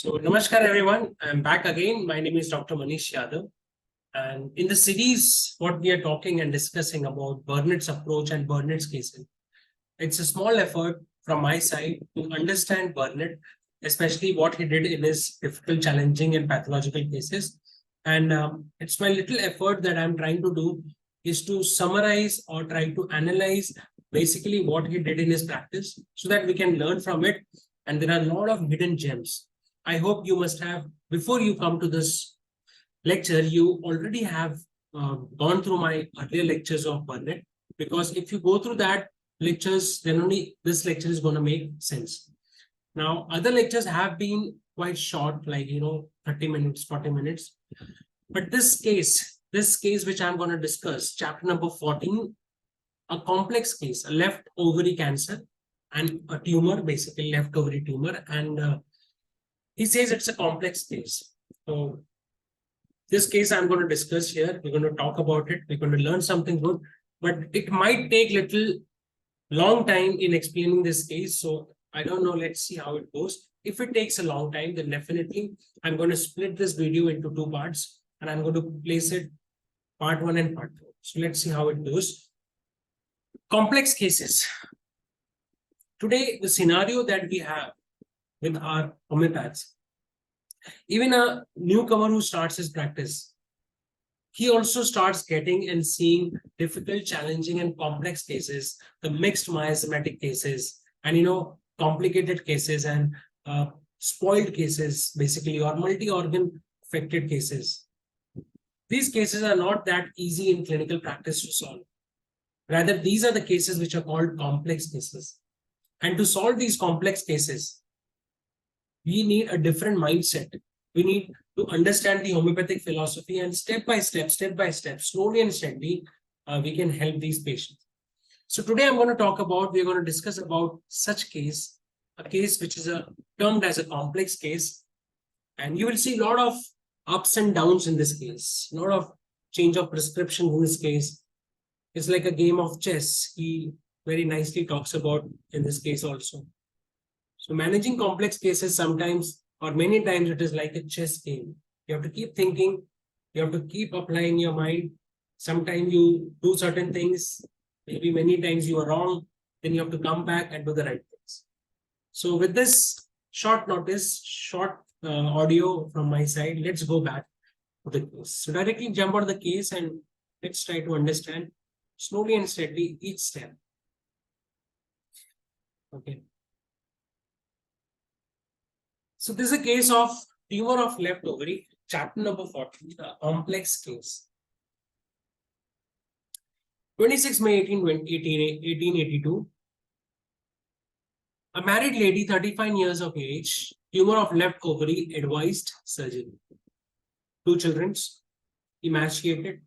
So, Namaskar everyone. I'm back again. My name is Dr. Manish Yadav. And in the series, what we are talking and discussing about Burnett's approach and Burnett's cases, it's a small effort from my side to understand Burnett, especially what he did in his difficult, challenging, and pathological cases. And it's my little effort that I'm trying to do is to summarize or try to analyze basically what he did in his practice so that we can learn from it. And there are a lot of hidden gems. I hope you must have, before you come to this lecture, you already have gone through my earlier lectures of Burnett, because if you go through that lectures, then only this lecture is going to make sense. Now, other lectures have been quite short, like, 30 minutes, 40 minutes. But this case which I'm going to discuss, chapter number 14, a complex case, a left ovary cancer and a tumor, basically left ovary tumor. And he says it's a complex case. So this case I'm going to discuss here. We're going to talk about it. We're going to learn something good, but it might take little long time in explaining this case. So I don't know. Let's see how it goes. If it takes a long time, then definitely I'm going to split this video into two parts and I'm going to place it part 1 and part 2. So let's see how it goes. Complex cases. Today, the scenario that we have with our homeopaths, even a newcomer who starts his practice, he also starts getting and seeing difficult, challenging, and complex cases, the mixed miasmatic cases, and complicated cases and spoiled cases, basically, or multi-organ affected cases. These cases are not that easy in clinical practice to solve. Rather, these are the cases which are called complex cases. And to solve these complex cases, we need a different mindset. We need to understand the homeopathic philosophy, and step by step, slowly and steadily, we can help these patients. So today we're going to discuss about such case, a case which is termed as a complex case. And you will see a lot of ups and downs in this case, a lot of change of prescription in this case. It's like a game of chess. He very nicely talks about in this case also. So managing complex cases sometimes or many times it is like a chess game. You have to keep thinking. You have to keep applying your mind. Sometimes you do certain things. Maybe many times you are wrong. Then you have to come back and do the right things. So with this short notice, short audio from my side, let's go back to the case. So directly jump out of the case and let's try to understand slowly and steadily each step. Okay. So this is a case of tumor of left ovary, chapter number 14, a complex case. 26 May 1882, a married lady, 35 years of age, tumor of left ovary, advised surgery. 2 children, emaciated,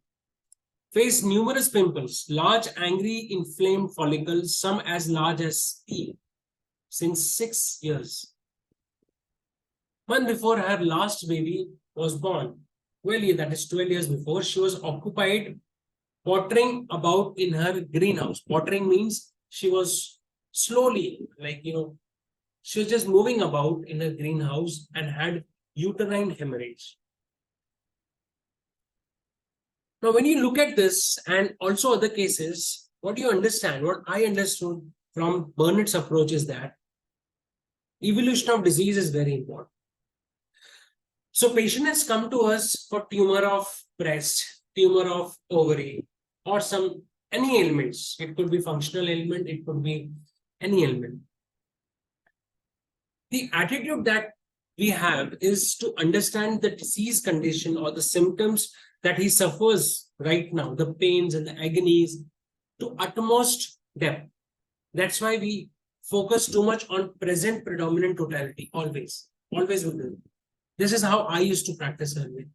face numerous pimples, large, angry, inflamed follicles, some as large as steel, since 6 years. Month before her last baby was born, that is 12 years before, she was occupied pottering about in her greenhouse. Pottering means she was slowly, she was just moving about in her greenhouse and had uterine hemorrhage. Now, when you look at this and also other cases, what you understand, what I understood from Burnett's approach is that evolution of disease is very important. So patient has come to us for tumor of breast, tumor of ovary, or any ailments. It could be functional ailment, it could be any ailment. The attitude that we have is to understand the disease condition or the symptoms that he suffers right now, the pains and the agonies, to utmost depth. That's why we focus too much on present predominant totality, always we do. This is how I used to practice earlier.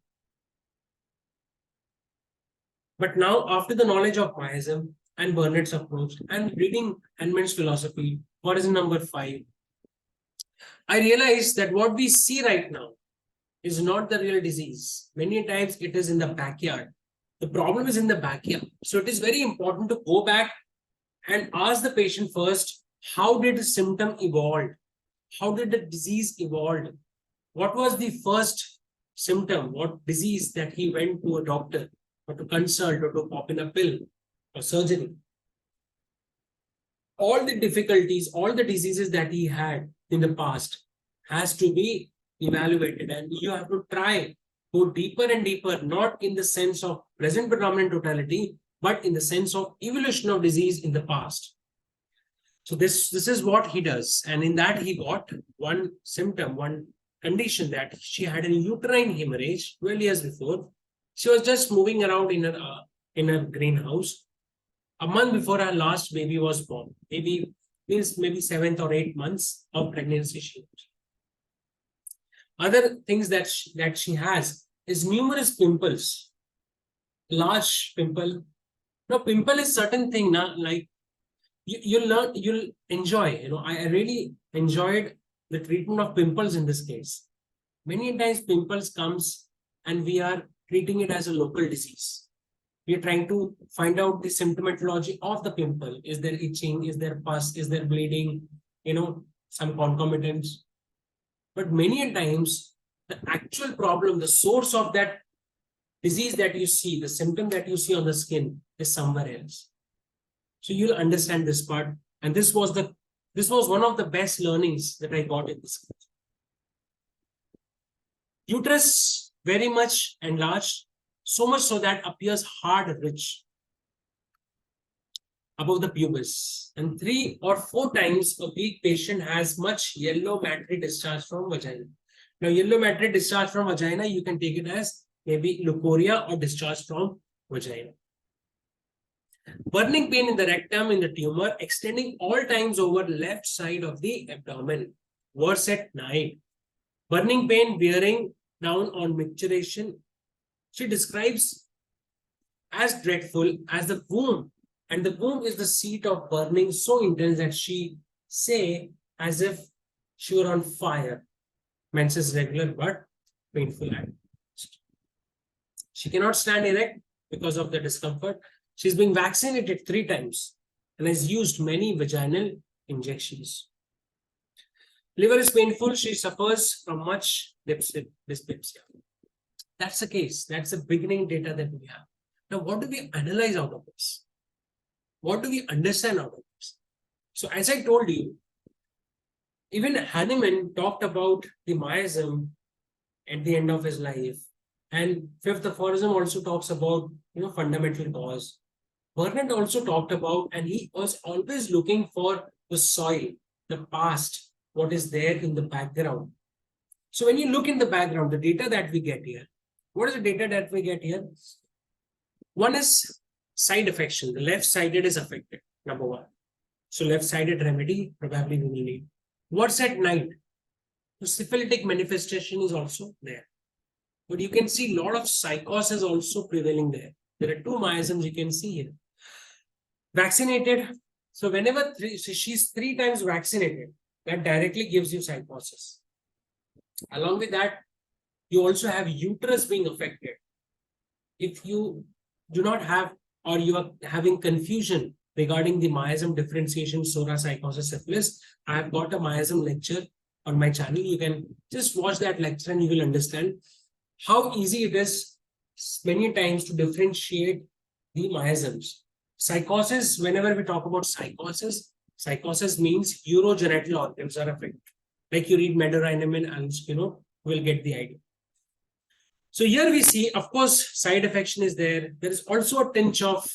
But now, after the knowledge of miasm and Burnett's approach and reading Henman's philosophy, horizon number 5, I realized that what we see right now is not the real disease. Many times it is in the backyard. The problem is in the backyard. So it is very important to go back and ask the patient first, how did the symptom evolve? How did the disease evolve? what was the first symptom, what disease that he went to a doctor or to consult or to pop in a pill or surgery? All the difficulties, all the diseases that he had in the past has to be evaluated, and you have to try go deeper and deeper, not in the sense of present predominant totality, but in the sense of evolution of disease in the past. So this is what he does, and in that he got one symptom, one condition, that she had a uterine hemorrhage 12 years before. She was just moving around in a greenhouse. A month before her last baby was born, maybe 7th or 8th months of pregnancy she was. Other things that she has is numerous pimples, large pimple. Now, pimple is certain thing now, like you'll enjoy. I really enjoyed the treatment of pimples in this case. Many times pimples comes and we are treating it as a local disease. We are trying to find out the symptomatology of the pimple. Is there itching? Is there pus? Is there bleeding? Some concomitants. But many times, the actual problem, the source of that disease that you see, the symptom that you see on the skin is somewhere else. So you'll understand this part. And this was one of the best learnings that I got in this class. Uterus very much enlarged, so much so that appears hard ridge above the pubis. And 3 or 4 times a week, patient has much yellow matter discharge from vagina. Now, yellow matter discharge from vagina, you can take it as maybe leukorrhea or discharge from vagina. Burning pain in the rectum, in the tumor, extending all times over left side of the abdomen. Worse at night. Burning pain bearing down on micturition. She describes as dreadful as the womb. And the womb is the seat of burning so intense that she say as if she were on fire. Menses regular but painful. She cannot stand erect because of the discomfort. She's been vaccinated 3 times and has used many vaginal injections. Liver is painful. She suffers from much dyspepsia. That's the case. That's the beginning data that we have. Now, what do we analyze out of this? What do we understand out of this? So, as I told you, even Hahnemann talked about the miasm at the end of his life. And 5th aphorism also talks about, fundamental cause. Burnett also talked about, and he was always looking for the soil, the past, what is there in the background. So when you look in the background, the data that we get here, what is the data that we get here? One is side affection. The left-sided is affected, number 1. So left-sided remedy, probably we will need. What's at night? The syphilitic manifestation is also there. But you can see a lot of psychosis also prevailing there. There are 2 miasms you can see here. Vaccinated. So whenever she's 3 times vaccinated, that directly gives you psychosis. Along with that, you also have uterus being affected. If you do not have, or you are having confusion regarding the miasm differentiation, psora, psychosis, syphilis, I have got a miasm lecture on my channel. You can just watch that lecture and you will understand how easy it is many times to differentiate the miasms. Psychosis, whenever we talk about psychosis means urogenital organs are affected. Like you read Medorainamin and will get the idea. So here we see, of course, side affection is there. There is also a tinge of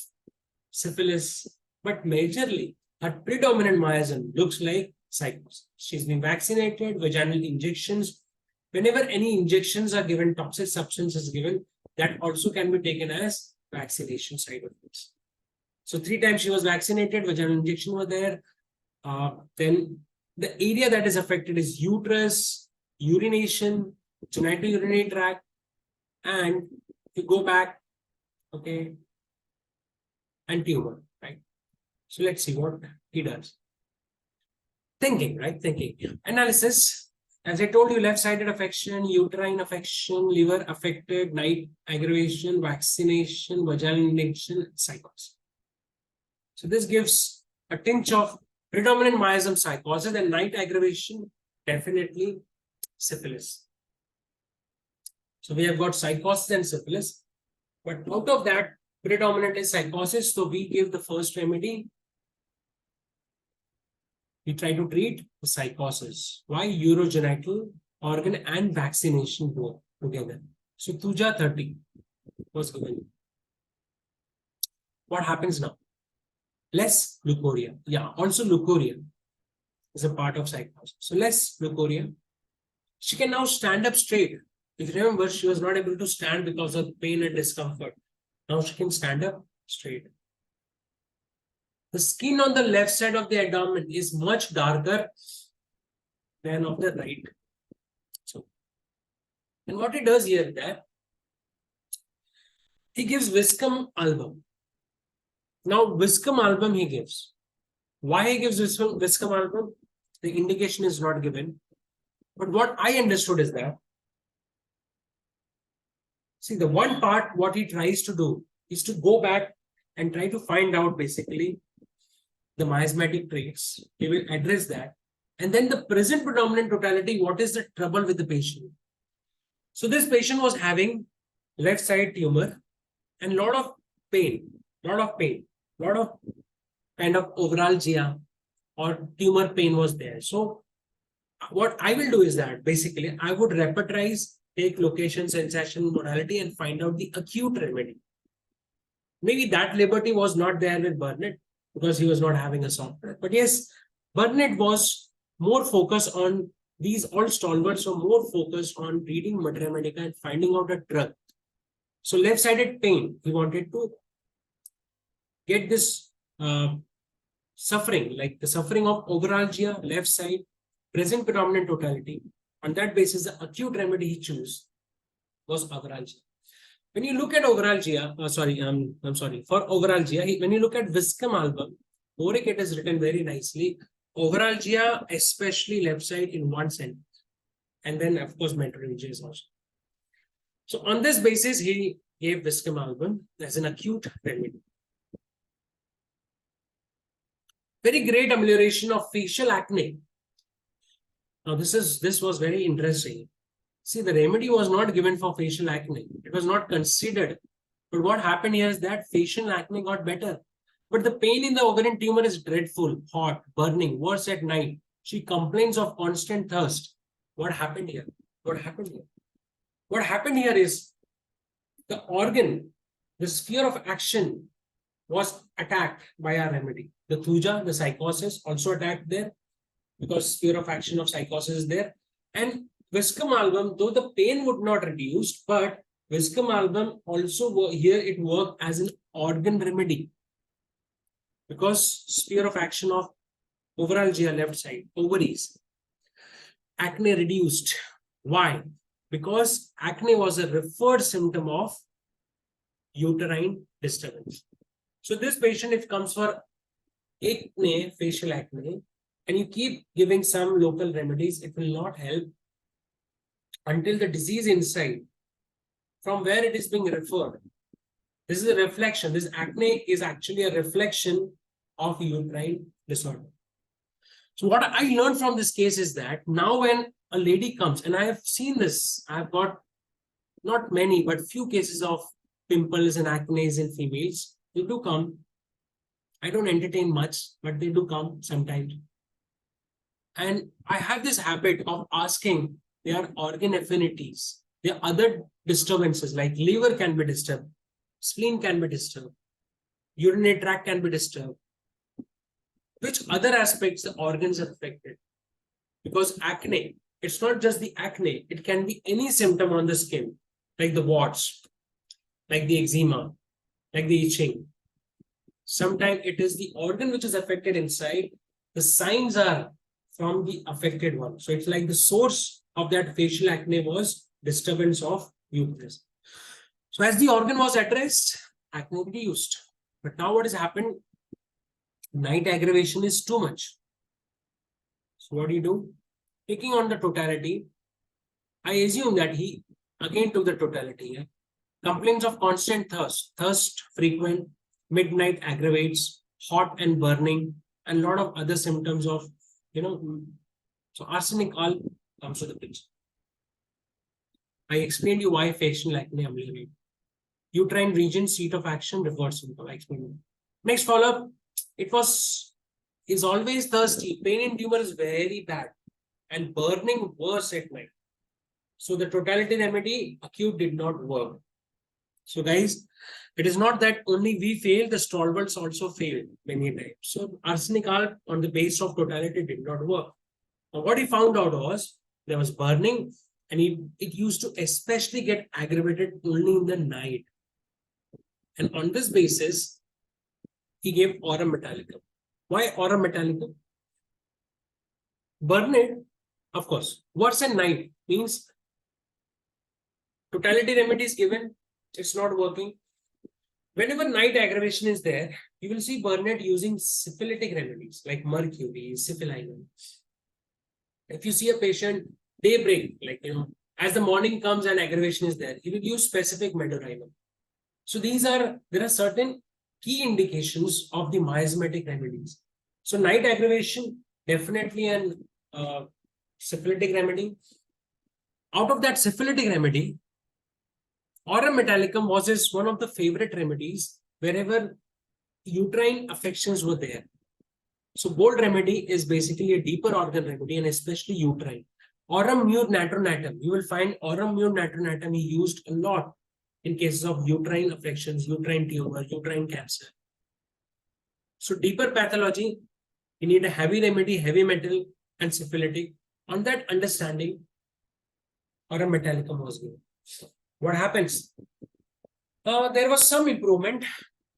syphilis, but majorly her predominant miasm looks like psychosis. She's been vaccinated, vaginal injections. Whenever any injections are given, toxic substance is given, that also can be taken as vaccination side effects. So 3 times she was vaccinated, vaginal injection were there. Then the area that is affected is uterus, urination, genitourinary tract, and if you go back, okay, and tumor, right? So let's see what he does. Thinking, right? Thinking. Analysis. As I told you, left-sided affection, uterine affection, liver affected, night aggravation, vaccination, vaginal injection, psychosis. So this gives a tinge of predominant miasm psychosis and night aggravation, definitely syphilis. So we have got psychosis and syphilis. But out of that, predominant is psychosis. So we give the first remedy. We try to treat the psychosis. Why? Urogenital organ and vaccination both together. So Tuja 30 was given. What happens now? Less leukorrhea. Yeah, also leukorrhea is a part of psychosis. So less leukorrhea. She can now stand up straight. If you remember, she was not able to stand because of pain and discomfort. Now she can stand up straight. The skin on the left side of the abdomen is much darker than of the right. So, and what he does here is that he gives viscum album. Now, viscum album he gives. Why he gives viscum album? The indication is not given. But what I understood is that, see, the one part what he tries to do is to go back and try to find out basically the miasmatic traits. He will address that. And then the present predominant totality, what is the trouble with the patient? So this patient was having left side tumor and lot of pain, lot of kind of overalgia or tumor pain was there. So what I will do is that basically I would repertorize, take location, sensation, modality and find out the acute remedy. Maybe that liberty was not there with Burnett because he was not having a software. But yes, Burnett was more focused on these all stalwarts, so more focused on reading Materia Medica and finding out a drug. So left-sided pain, he wanted to get this suffering, like the suffering of overalgia, left side, present predominant totality. On that basis, the acute remedy he chose was overalgia. When you look at overalgia, for overalgia, when you look at viscum album, Boric it is written very nicely. Overalgia, especially left side in one sentence. And then, of course, metrorrhagia also. So on this basis, he gave viscum album as an acute remedy. Very great amelioration of facial acne. Now, this was very interesting. See, the remedy was not given for facial acne. It was not considered. But what happened here is that facial acne got better. But the pain in the ovarian tumor is dreadful, hot, burning, worse at night. She complains of constant thirst. What happened here? What happened here? What happened here is the organ, the sphere of action was attacked by our remedy. The thuja, the psychosis, also attacked there because sphere of action of psychosis is there. And viscum album, though the pain would not reduce, but viscum album also here it worked as an organ remedy because sphere of action of overalgia left side, ovaries, acne reduced. Why? Because acne was a referred symptom of uterine disturbance. So this patient, if comes for acne, facial acne, and you keep giving some local remedies, it will not help until the disease inside, from where it is being referred. This is a reflection. This acne is actually a reflection of uterine disorder. So what I learned from this case is that now when a lady comes, and I have seen this, I have got not many, but few cases of pimples and acne in females. They do come. I don't entertain much, but they do come sometimes. And I have this habit of asking their organ affinities. There are other disturbances like liver can be disturbed, spleen can be disturbed, urinary tract can be disturbed. Which other aspects the organs are affected? Because acne, it's not just the acne, it can be any symptom on the skin, like the warts, like the eczema, like the itching. Sometimes it is the organ which is affected inside. The signs are from the affected one. So it's like the source of that facial acne was disturbance of uterus. So as the organ was addressed, acne reduced. But now what has happened? Night aggravation is too much. So what do? Taking on the totality, I assume that he again took the totality. Yeah? Complaints of constant thirst frequent, midnight aggravates, hot and burning, and a lot of other symptoms of, so arsenic all comes to the picture. I explained you why facial acne ameliorate. Uterine region, seat of action, reverse symptom. I explained. Next follow-up, it was is always thirsty. Pain in tumor is very bad and burning worse at night. So the totality remedy, acute, did not work. So guys, it is not that only we failed, the stalwarts also failed many times. So arsenic art on the base of totality did not work. Now what he found out was there was burning, and it used to especially get aggravated only in the night. And on this basis, he gave aurum metallicum. Why aurum metallicum? Burnette, of course, worse at night means totality remedy is given, it's not working. Whenever night aggravation is there, you will see Burnett using syphilitic remedies like mercury, syphilinum. If you see a patient daybreak, like as the morning comes and aggravation is there, he will use specific medorinum. So there are certain key indications of the miasmatic remedies. So night aggravation, definitely an syphilitic remedy. Out of that syphilitic remedy, aurum metallicum was one of the favorite remedies wherever uterine affections were there. So bold remedy is basically a deeper organ remedy and especially uterine. Aurum mute natronatum, you will find aurum mute natronatum he used a lot in cases of uterine affections, uterine tumor, uterine cancer. So deeper pathology, you need a heavy remedy, heavy metal and syphilitic. On that understanding, aurum metallicum was given. What happens? There was some improvement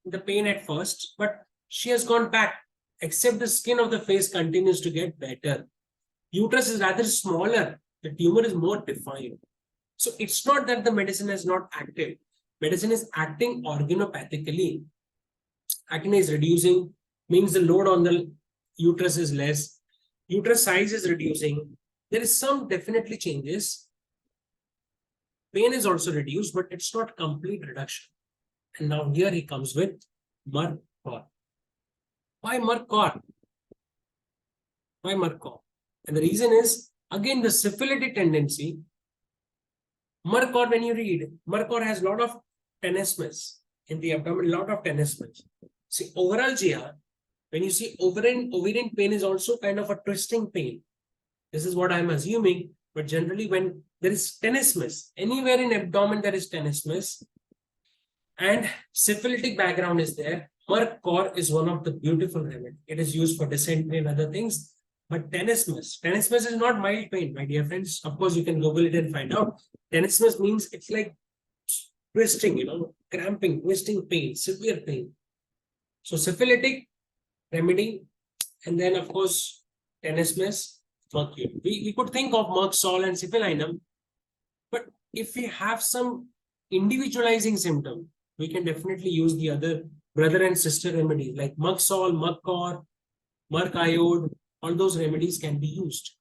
in the pain at first, but she has gone back, except the skin of the face continues to get better. Uterus is rather smaller. The tumor is more defined. So it's not that the medicine is not active. Medicine is acting organopathically. Acne is reducing, means the load on the uterus is less. Uterus size is reducing. There is some definitely changes. Pain is also reduced, but it's not complete reduction. And now here he comes with Merck. Why Merck? Why Merck? And the reason is, again, the syphilitic tendency. Merck, when you read, Merck has a lot of tenesmus in the abdomen, a lot of tenesmus. See, overalgia, when you see ovarian pain is also kind of a twisting pain. This is what I'm assuming, but generally when there is tenesmus, anywhere in abdomen there is tenesmus, and syphilitic background is there, Merck is one of the beautiful remedies. It is used for dysentery and other things. But tenesmus is not mild pain, my dear friends. Of course, you can Google it and find out. Tenesmus means it's like twisting, cramping, twisting pain, severe pain. So syphilitic remedy, and then of course tenesmus, mercury. We could think of Merck Sol and syphilinum, but if we have some individualizing symptom, we can definitely use the other brother and sister remedies like Merck Sol, Merck Cor, Merck Iode. All those remedies can be used.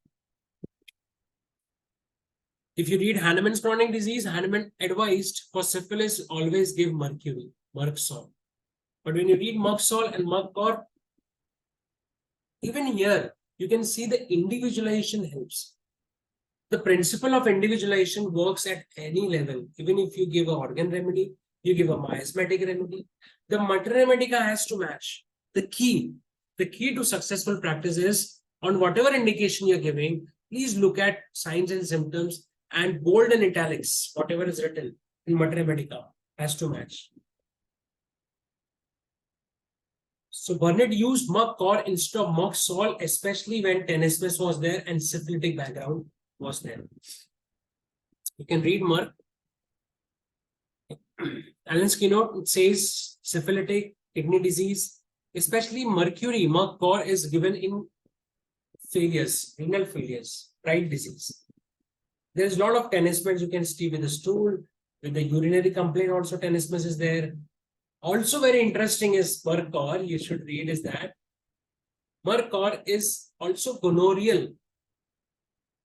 If you read Hahnemann's chronic disease, Hahnemann advised for syphilis always give mercury, Merck Sol. But when you read Merck Sol and Merck Cor, even here you can see the individualization helps. The principle of individualization works at any level. Even if you give an organ remedy, you give a miasmatic remedy, the mater remedica has to match. The key to successful practice is, on whatever indication you're giving, please look at signs and symptoms and bold and italics, whatever is written in mater medica has to match. So Burnett used Merck Cor instead of Merck Sol, especially when tenesmus was there and syphilitic background was there. You can read Merck. Allen's keynote says syphilitic, kidney disease, especially mercury, Merck Cor is given in failures, renal failures, pride disease. There's a lot of tenesmus you can see with the stool, with the urinary complaint also tenesmus is there. Also very interesting is Merck Cor, you should read is that Merck Cor is also gonorrheal.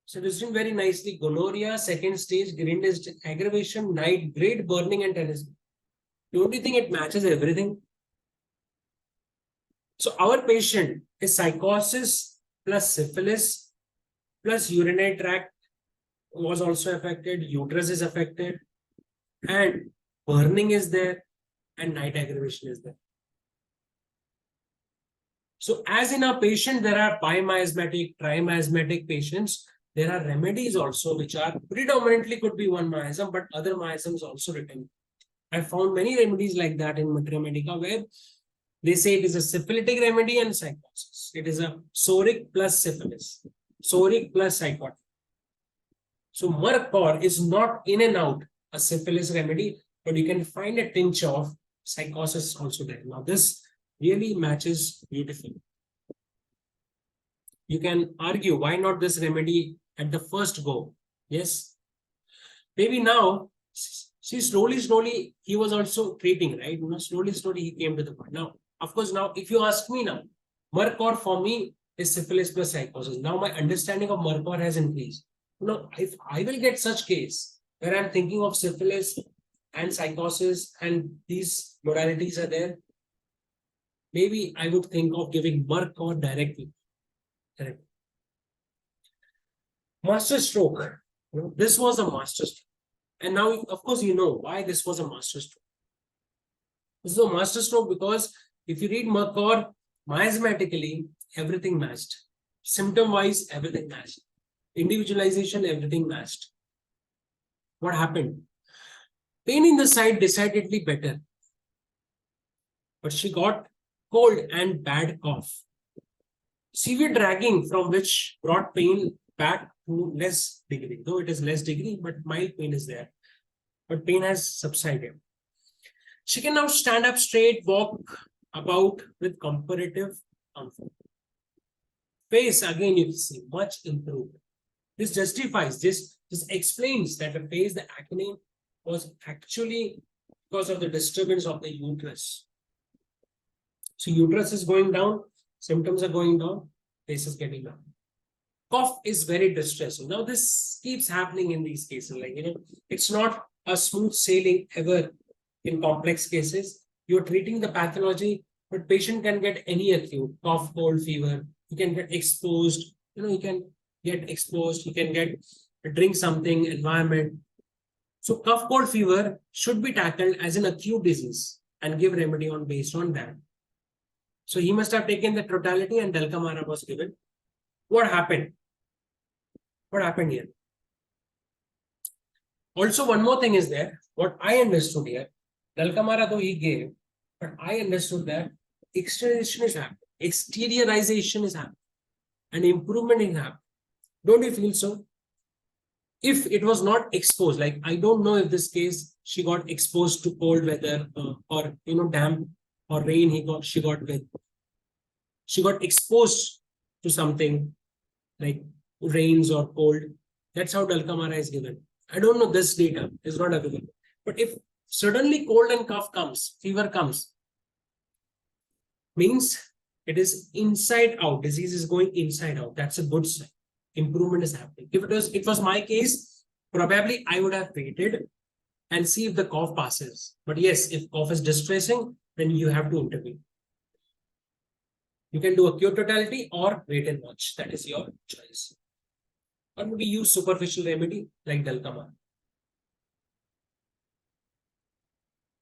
So it is written very nicely, gonorrhea, second stage, grindage aggravation, night, great burning and tenesmus. Don't you think it matches everything? So our patient is psychosis plus syphilis plus urinary tract was also affected, uterus is affected, and burning is there, and night aggravation is there. So as in a patient, there are bimiasmatic, trimiasmatic patients. There are remedies also which are predominantly could be one miasm, but other miasms also written. I found many remedies like that in Mater Medica where they say it is a syphilitic remedy and psychosis. It is a psoric plus syphilis, psoric plus psychotic. So Mercor is not in and out a syphilis remedy, but you can find a tinge of psychosis also there. Now this really matches beautifully. You can argue why not this remedy at the first go? Yes. Maybe now, see, slowly, he was also treating, right? You know, slowly, he came to the point. Now, of course, now, if you ask me now, Mercor for me is syphilis plus psychosis. Now, my understanding of Mercor has increased. You know, if I will get such case where I'm thinking of syphilis and psychosis and these modalities are there, maybe I would think of giving Mercor directly. Correct. Master stroke. You know, this was a master stroke. And now, of course, you know why this was a master stroke. This is a master stroke because if you read Mercor, miasmatically, everything matched. Symptom-wise, everything matched. Individualization, everything matched. What happened? Pain in the side decidedly better. But she got cold and bad cough. Severe dragging from which brought pain back to less degree. Though it is less degree, but mild pain is there. But pain has subsided. She can now stand up straight, walk about with comparative comfort. Face, again, you see, much improved. This justifies, this explains that the face, the acne, was actually because of the disturbance of the uterus. So uterus is going down, symptoms are going down, face is getting down. Cough is very distressing. Now this keeps happening in these cases. Like, you know, it's not a smooth sailing ever in complex cases. You're treating the pathology, but patient can get any acute cough, cold, fever. He can get exposed. You know, he can get exposed. He can get drink something, environment. So cough, cold, fever should be tackled as an acute disease and give remedy on based on that. So he must have taken the totality and Dulcamara was given. What happened? What happened here? Also, one more thing is there. What I understood here, Dulcamara though he gave, but I understood that exteriorization is happening. Exteriorization is happening. And improvement is happening. Don't you feel so? If it was not exposed, like I don't know if this case she got exposed to cold weather or you know damp or rain she got with. She got exposed to something like rains or cold. That's how Dulcamara is given. I don't know, this data is not available. But if suddenly cold and cough comes, fever comes, means it is inside out. Disease is going inside out. That's a good sign. Improvement is happening. If it was my case, probably I would have waited and see if the cough passes. But yes, if cough is distressing, then you have to intervene. You can do acute totality or wait and watch. That is your choice. Or maybe use superficial remedy like Dulcamara.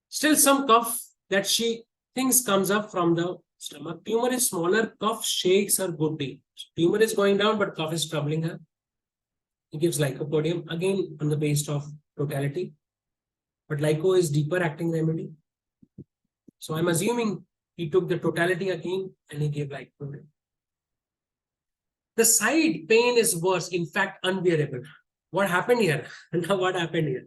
Still some cough that she thinks comes up from the stomach. Tumor is smaller, cough shakes her good day. Tumor is going down, but cough is troubling her. He gives lycopodium again on the basis of totality. But lyco is deeper acting remedy. So I'm assuming he took the totality again and he gave lycopodium. The side pain is worse, in fact, unbearable. What happened here? Now what happened here?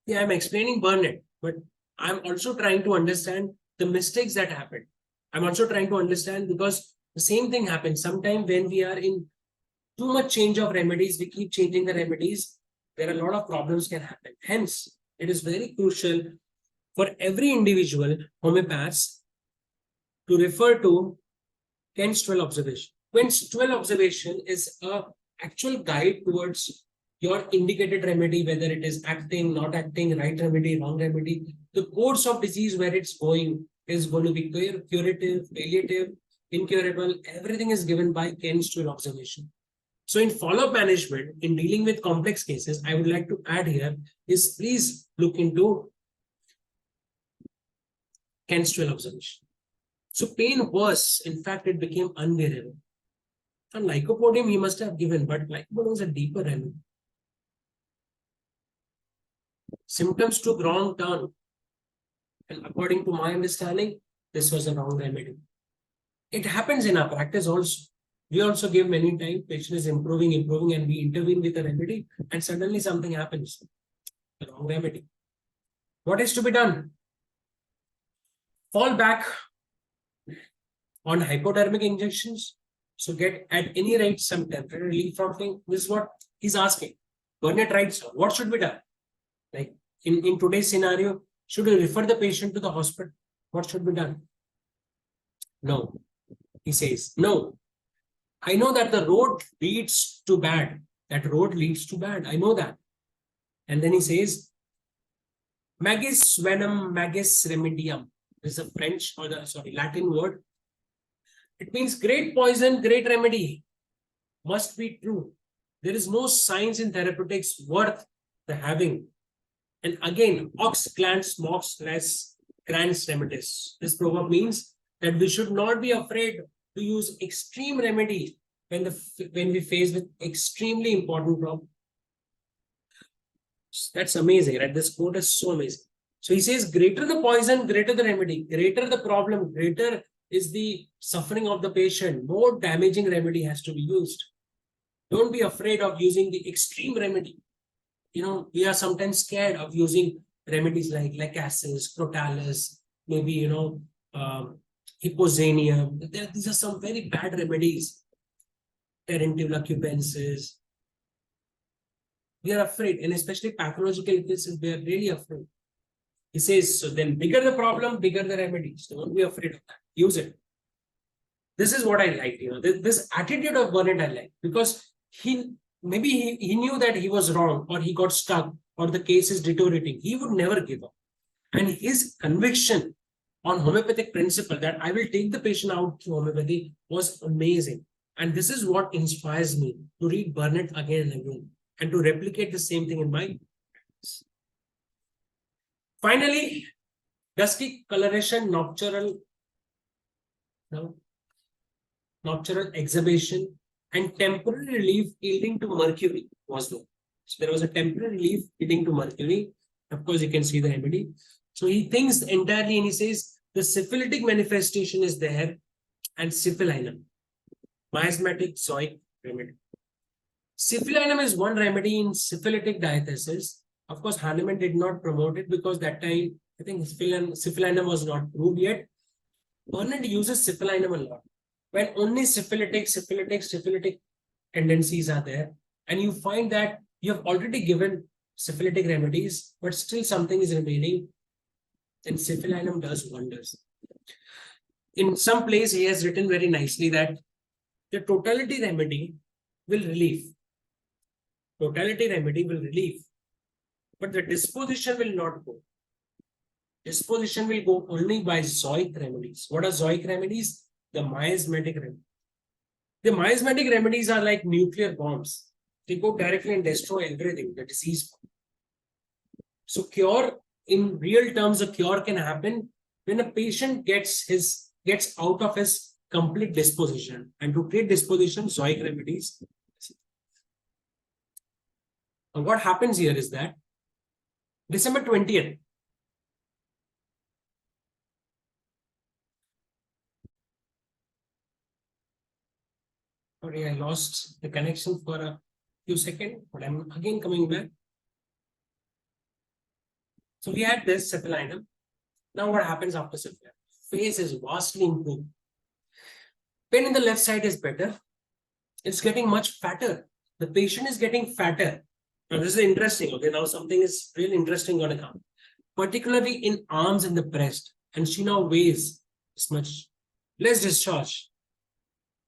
Yeah, I'm explaining burnette, but I'm also trying to understand the mistakes that happened. I'm also trying to understand because the same thing happens. Sometimes when we are in too much change of remedies, we keep changing the remedies, there are a lot of problems can happen. Hence, it is very crucial for every individual homeopaths to refer to Ken's 12 observation. Ken's 12 observation is a actual guide towards your indicated remedy, whether it is acting, not acting, right remedy, wrong remedy. The course of disease where it's going is going to be curative, palliative, incurable. Everything is given by Ken's 12 observation. So in follow-up management, in dealing with complex cases, I would like to add here is please look into Kenstrel observation. So pain worse. In fact, it became unbearable. And lycopodium he must have given, but lycopodium is a deeper remedy. Symptoms took wrong turn. And according to my understanding, this was a wrong remedy. It happens in our practice also. We also give many times, patient is improving, and we intervene with a remedy, and suddenly something happens. The wrong remedy. What is to be done? Fall back on hypodermic injections. So get at any rate some temporary relief from pain. This is what he's asking. Burnette writes, what should be done? Like in today's scenario, should we refer the patient to the hospital? What should be done? No. He says, no. I know that the road leads to bad. That road leads to bad. I know that. And then he says, magis venom magis remedium. This is a French or Latin word. It means great poison, great remedy. Must be true. There is no science in therapeutics worth the having. And again, ox glans mox res grans remedies. This proverb means that we should not be afraid to use extreme remedies when we face with extremely important problem. That's amazing, right? This quote is so amazing. So he says, greater the poison, greater the remedy, greater the problem, greater is the suffering of the patient, more damaging remedy has to be used. Don't be afraid of using the extreme remedy. We are sometimes scared of using remedies like lacasis, crotalis, maybe, hyposania. These are some very bad remedies. Terentivala cubensis. We are afraid, and especially pathological cases, we are really afraid. He says, so then bigger the problem, bigger the remedies. Don't be afraid of that. Use it. This is what I like, this attitude of Burnette I like, because he knew that he was wrong, or he got stuck, or the case is deteriorating. He would never give up. And his conviction on homeopathic principle that I will take the patient out through homeopathy was amazing. And this is what inspires me to read Burnette again and again and to replicate the same thing in my practice. Finally, dusky coloration, nocturnal exhibition, and temporary relief yielding to mercury was there. So there was a temporary relief yielding to mercury. Of course, you can see the remedy. So he thinks entirely and he says the syphilitic manifestation is there and syphilinum, miasmatic zoic remedy. Syphilinum is one remedy in syphilitic diathesis. Of course, Hahnemann did not promote it because that time, I think syphilinum was not proved yet. Burnette uses syphilinum a lot. When only syphilitic tendencies are there, and you find that you have already given syphilitic remedies, but still something is remaining, then syphilinum does wonders. In some place, he has written very nicely that the totality remedy will relieve. Totality remedy will relieve, but the disposition will not go. Disposition will go only by zoic remedies. What are zoic remedies? The miasmatic remedies. The miasmatic remedies are like nuclear bombs. They go directly and destroy everything, the disease. So cure, in real terms, a cure can happen when a patient gets out of his complete disposition. And to create disposition, zoic remedies. And what happens here is that December 20th, sorry, I lost the connection for a few seconds, but I'm again coming back. So we had this syphilinum. Now what happens after syphilinum? Face is vastly improved. Pain in the left side is better. It's getting much fatter. The patient is getting fatter. Now this is interesting. Okay, now something is really interesting going to come. Particularly in arms and the breast. And she now weighs this much. Less discharge.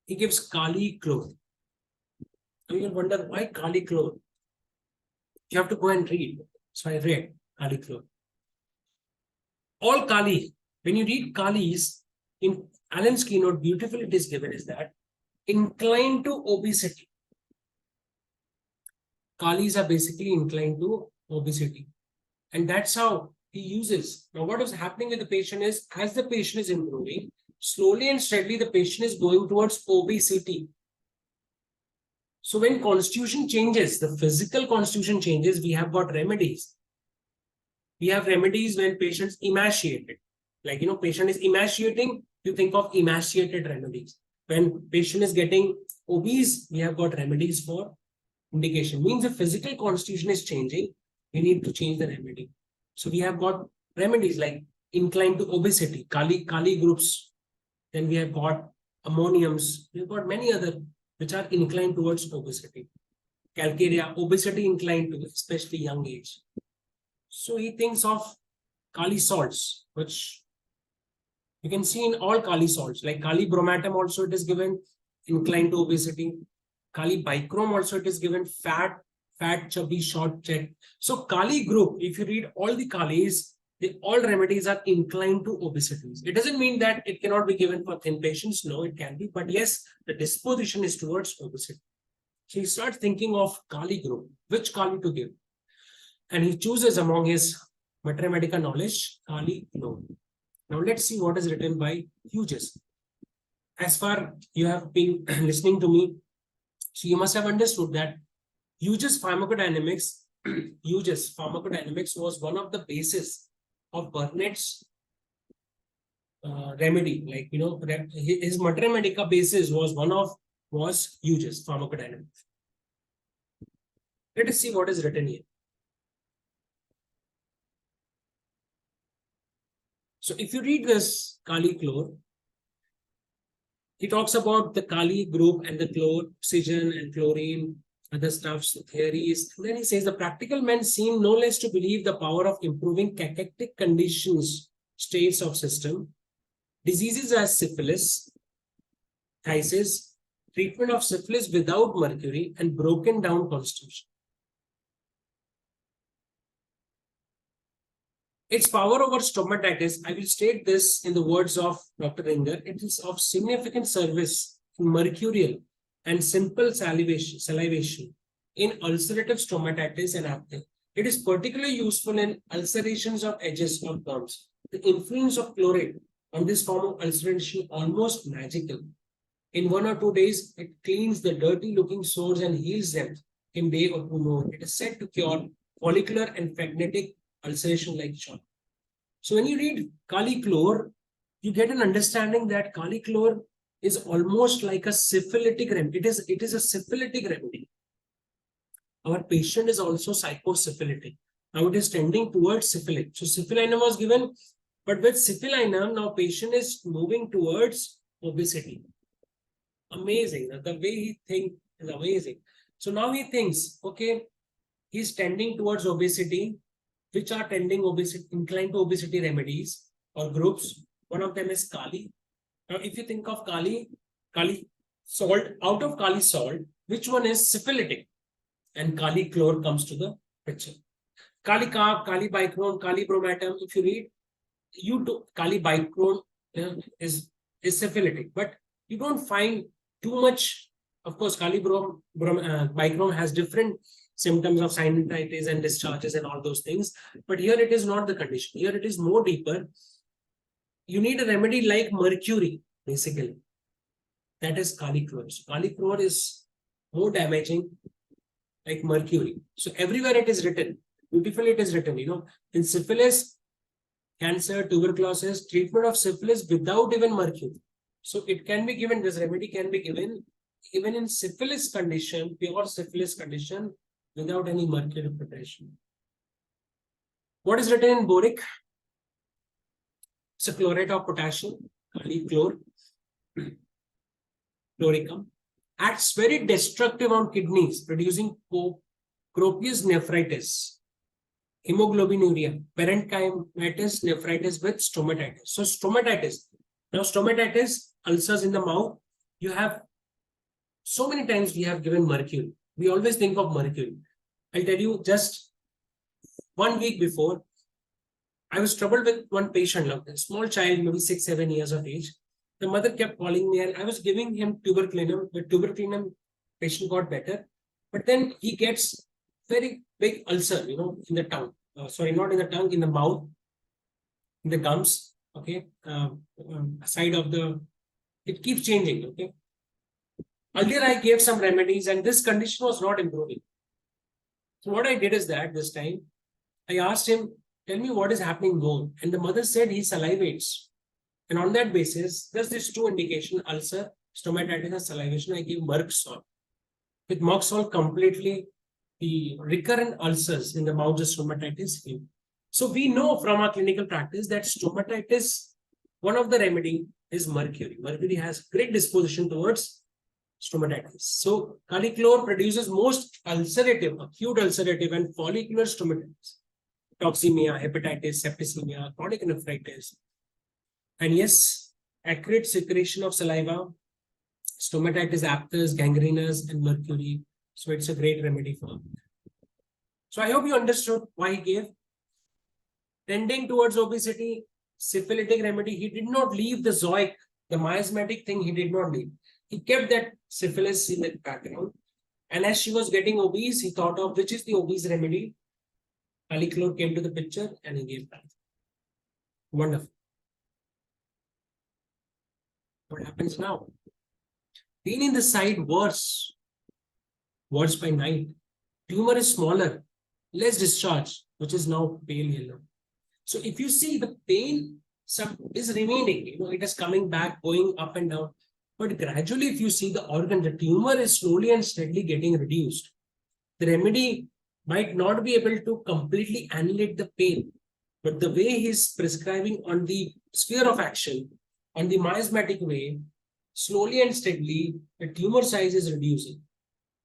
He gives Kali chlor. And you'll wonder why Kali chlor? You have to go and read. So I read Kali chlor. All Kali, when you read Kali's, in Allen's keynote, beautifully it is given is that inclined to obesity. Kalis are basically inclined to obesity. And that's how he uses. Now, what is happening with the patient is, as the patient is improving, slowly and steadily, the patient is going towards obesity. So when constitution changes, the physical constitution changes, we have got remedies. We have remedies when patients emaciated. Like, patient is emaciating, you think of emaciated remedies. When patient is getting obese, we have got remedies for indication. Means the physical constitution is changing, we need to change the remedy. So we have got remedies like inclined to obesity, Kali groups. Then we have got ammoniums. We've got many other which are inclined towards obesity. Calcarea, obesity inclined to, especially young age. So he thinks of Kali salts, which you can see in all Kali salts, like Kali bromatum also it is given inclined to obesity. Kali bichrome also it is given fat, chubby, short, check. So Kali group, if you read all the Kalis, all remedies are inclined to obesity. It doesn't mean that it cannot be given for thin patients. No, it can be. But yes, the disposition is towards obesity. So he starts thinking of Kali group, which Kali to give. And he chooses among his mathematical knowledge, Kali group. Now let's see what is written by Hughes. As far you have been listening to me, so you must have understood that Hughes pharmacodynamics was one of the bases of Burnett's remedy. Like, his mathematical basis was Hughes pharmacodynamics. Let us see what is written here. So if you read this Kali chlor, he talks about the Kali group and the chlor, oxygen and chlorine, other stuffs, theories. And then he says the practical men seem no less to believe the power of improving cachectic conditions, states of system, diseases as syphilis, phthisis, treatment of syphilis without mercury, and broken down constitution. Its power over stomatitis, I will state this in the words of Dr. Ringer, it is of significant service in mercurial and simple salivation in ulcerative stomatitis and apnea. It is particularly useful in ulcerations of edges or gums. The influence of chloride on this form of ulceration almost magical. In 1 or 2 days, it cleans the dirty looking sores and heals them in day or two more. It is said to cure follicular and phagocytic ulceration like chalk. So when you read Kali chlor, you get an understanding that Kali chlor is almost like a syphilitic remedy. It is a syphilitic remedy. Our patient is also psychosyphilitic. Now it is tending towards syphilic. So syphilinum was given, but with syphilinum, now patient is moving towards obesity. Amazing. The way he thinks is amazing. So now he thinks, okay, he's tending towards obesity. Which are tending obesity, inclined to obesity remedies or groups. One of them is Kali. Now, if you think of Kali salt, out of Kali salt, which one is syphilitic? And Kali chlor comes to the picture. Kali carb, Kali bichrome, Kali bromatum. If you read, Kali bichrome is syphilitic, but you don't find too much. Of course, Kali bichrome has different symptoms of sinusitis and discharges and all those things. But here it is not the condition. Here it is more deeper. You need a remedy like mercury, basically. That is Kali chlor. So Kali chlor is more damaging like mercury. So everywhere it is written, beautifully it is written, in syphilis, cancer, tuberculosis, treatment of syphilis without even mercury. So it can be given, this remedy can be given even in syphilis condition, pure syphilis condition, without any mercury preparation. What is written in boric? It's a chlorate of potassium, Kali chlor, chloricum. Acts very destructive on kidneys, producing copious nephritis, hemoglobinuria, parenchymatous nephritis with stomatitis. So stomatitis. Now stomatitis, ulcers in the mouth, you have so many times we have given mercury. We always think of mercury. I'll tell you, just 1 week before, I was troubled with one patient, a small child, maybe 6-7 years of age. The mother kept calling me and I was giving him tuberculinum. With tuberculinum, patient got better. But then he gets very big ulcer, in the tongue. Sorry, not in the tongue, in the mouth, in the gums. Okay, side of the, it keeps changing. Okay, earlier I gave some remedies and this condition was not improving. So what I did is that this time I asked him, tell me what is happening more. And the mother said he salivates. And on that basis, there's this two indication, ulcer, stomatitis and salivation. I give Merck salt. With Merck salt, completely the recurrent ulcers in the mouth of stomatitis heal. So we know from our clinical practice that stomatitis, one of the remedy is mercury. Mercury has great disposition towards stomatitis. So calichlor produces most ulcerative, acute ulcerative and follicular stomatitis, toxemia, hepatitis, septicemia, chronic nephritis. And yes, accurate secretion of saliva, stomatitis aphthous, gangrenous, and mercury. So it's a great remedy for. So I hope you understood why he gave. Tending towards obesity, syphilitic remedy, he did not leave the zoic, the miasmatic thing, he did not leave. He kept that syphilis in the background. And as she was getting obese, he thought of which is the obese remedy. Calichlor came to the picture and he gave that. Wonderful. What happens now? Pain in the side worse by night. Tumor is smaller, less discharge, which is now pale yellow. So if you see the pain is remaining, it is coming back, going up and down. But gradually, if you see the organ, the tumor is slowly and steadily getting reduced. The remedy might not be able to completely annihilate the pain, but the way he's prescribing on the sphere of action, on the miasmatic way, slowly and steadily, the tumor size is reducing.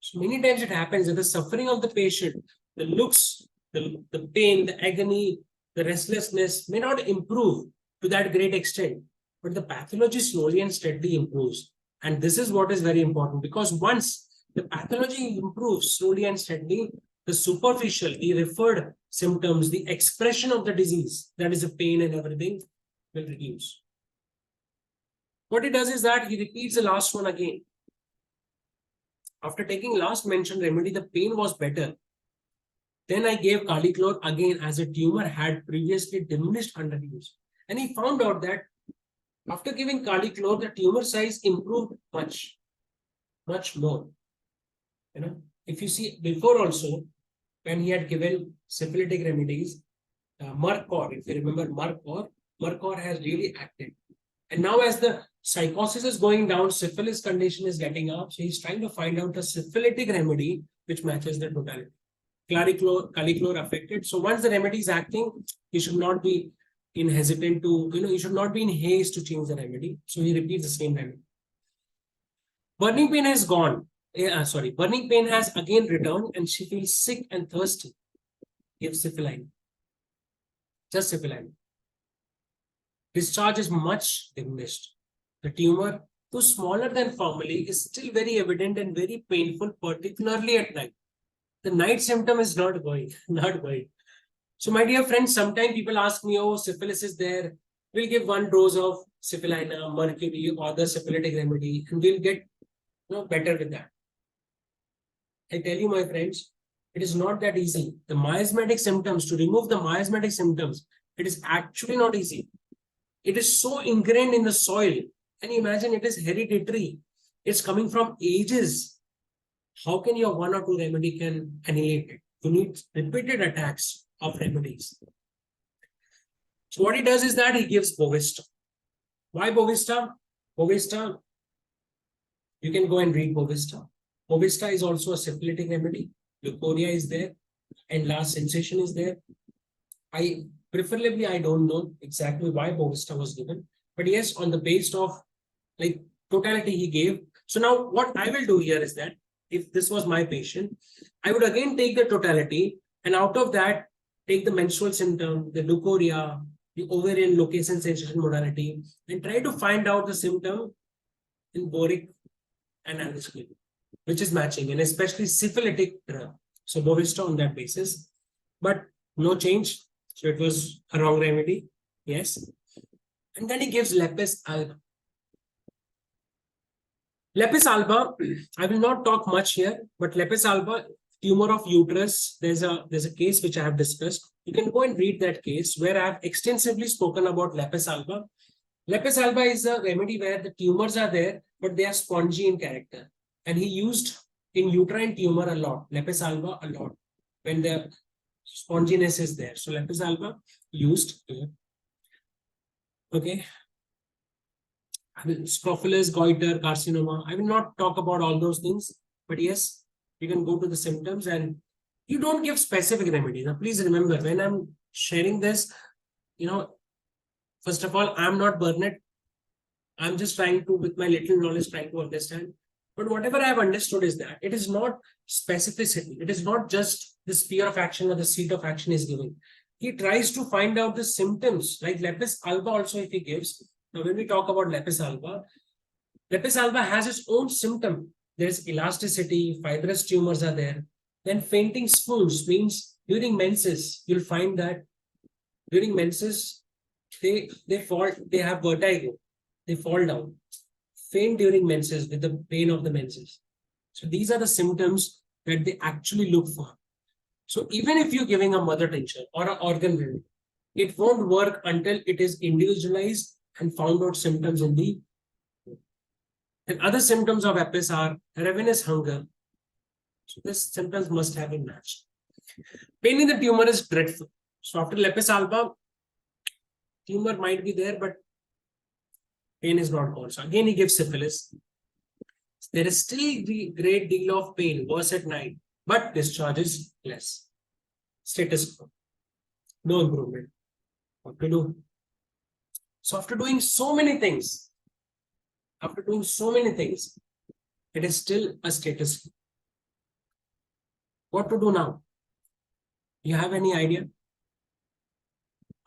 So many times it happens that the suffering of the patient, the looks, the pain, the agony, the restlessness may not improve to that great extent, but the pathology slowly and steadily improves. And this is what is very important, because once the pathology improves slowly and steadily, the superficial, the referred symptoms, the expression of the disease, that is the pain and everything, will reduce. What he does is that he repeats the last one again. After taking last mentioned remedy, the pain was better. Then I gave calichlor again, as a tumor had previously diminished under use. And he found out that after giving calichlor, the tumor size improved much more. If you see before also, when he had given syphilitic remedies, Mercor, if you remember Mercor has really acted. And now as the psychosis is going down, syphilis condition is getting up. So he's trying to find out a syphilitic remedy which matches the totality. Calichlor affected. So once the remedy is acting, he should not be hesitant to, he should not be in haste to change the remedy. So he repeats the same remedy. Burning pain has gone. Burning pain has again returned and she feels sick and thirsty. Give syphiline. Just syphiline. Discharge is much diminished. The tumor, though smaller than formerly, is still very evident and very painful, particularly at night. The night symptom is not going. So my dear friends, sometimes people ask me, oh, syphilis is there. We'll give one dose of syphilina, mercury, or the syphilitic remedy, and we'll get better with that. I tell you, my friends, it is not that easy. The miasmatic symptoms, to remove the miasmatic symptoms, it is actually not easy. It is so ingrained in the soil. And imagine it is hereditary. It's coming from ages. How can your one or two remedy can annihilate it? You need repeated attacks of remedies. So what he does is that he gives Bovista. Why Bovista? Bovista, you can go and read Bovista. Bovista is also a syphilitic remedy. Leukorrhea is there. And last sensation is there. I don't know exactly why Bovista was given. But yes, on the basis of totality he gave. So now what I will do here is that if this was my patient, I would again take the totality and out of that take the menstrual symptom, the leukorrhea, the ovarian location sensation modality, and try to find out the symptom in boric and antiscleric, which is matching, and especially syphilitic drug. So Bovista on that basis, but no change. So it was a wrong remedy. Yes. And then he gives Lepis alba. Lepis alba, I will not talk much here, but Lepis alba, tumor of uterus. There's a case which I have discussed. You can go and read that case where I have extensively spoken about lepus alba. Lepus alba is a remedy where the tumors are there, but they are spongy in character. And he used in uterine tumor a lot, lepus alba a lot, when the sponginess is there. So lepus alba used here. Okay. I mean, scrophulous, goiter, carcinoma. I will not talk about all those things, but yes, you can go to the symptoms and you don't give specific remedies. Now, please remember when I'm sharing this, first of all, I'm not burnette. I'm just trying to, with my little knowledge, trying to understand. But whatever I have understood is that it is not specificity. It is not just the sphere of action or the seat of action is giving. He tries to find out the symptoms, like lepus alba also if he gives. Now, when we talk about lepus alba has its own symptom. There's elasticity, fibrous tumors are there. Then fainting swoons means during menses, you'll find that during menses, they fall, they have vertigo, they fall down, faint during menses with the pain of the menses. So these are the symptoms that they actually look for. So even if you're giving a mother tincture or an organ remedy, it won't work until it is individualized and found out symptoms in the. And other symptoms of lepus are ravenous hunger. So these symptoms must have been matched. Pain in the tumor is dreadful. So after lepus alba, tumor might be there, but pain is not gone. So again, he gives syphilis. There is still a great deal of pain, worse at night, but discharge is less. Status quo. No improvement. What to do? So after doing so many things, it is still a status quo. What to do now? You have any idea?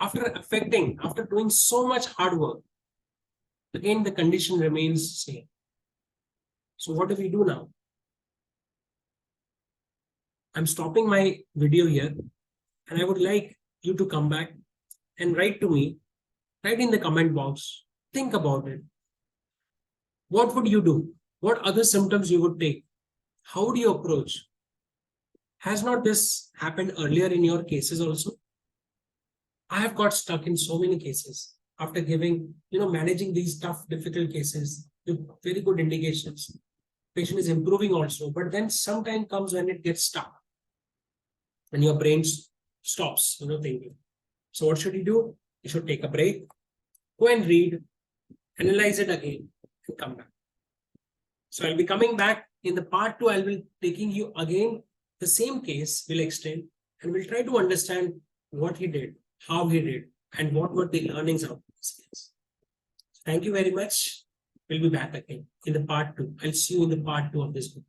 After doing so much hard work, again, the condition remains same. So what do we do now? I'm stopping my video here and I would like you to come back and write to me, write in the comment box, think about it. What would you do? What other symptoms you would take? How do you approach? Has not this happened earlier in your cases also? I have got stuck in so many cases after giving, managing these tough, difficult cases with very good indications. Patient is improving also, but then some time comes when it gets stuck and your brain stops, thinking. So what should you do? You should take a break, go and read, analyze it again, and come back. So I'll be coming back in the part 2. I'll be taking you again. The same case will extend and we'll try to understand what he did, how he did, and what were the learnings out of this case. Thank you very much. We'll be back again in the part 2. I'll see you in the part 2 of this book.